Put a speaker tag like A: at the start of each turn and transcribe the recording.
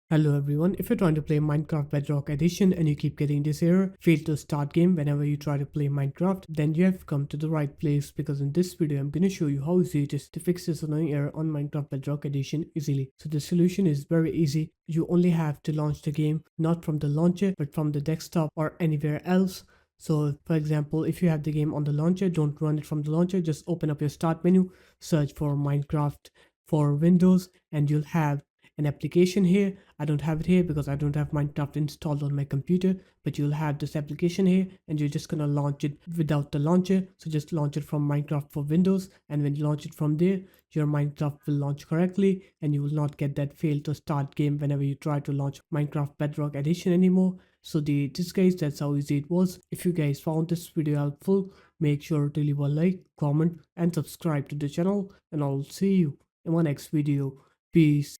A: Hello everyone, if you're trying to play Minecraft Bedrock Edition and you keep getting this error, fail to start game whenever you try to play Minecraft, then you have come to the right place because in this video I'm going to show you how easy it is to fix this annoying error on Minecraft Bedrock Edition easily. So the solution is very easy. You only have to launch the game not from the launcher but from the desktop or anywhere else. So for example, if you have the game on the launcher, don't run it from the launcher, just open up your start menu, search for Minecraft for Windows and you'll have an application here. I don't have it here because I don't have Minecraft installed on my computer, but you'll have this application here and you're just gonna launch it without the launcher. So just launch it from Minecraft for Windows, and when you launch it from there, your Minecraft will launch correctly and you will not get that fail to start game whenever you try to launch Minecraft Bedrock Edition anymore. So this guys, that's how easy it was. If you guys found this video helpful, make sure to leave a like, comment and subscribe to the channel, and I'll see you in my next video. Peace.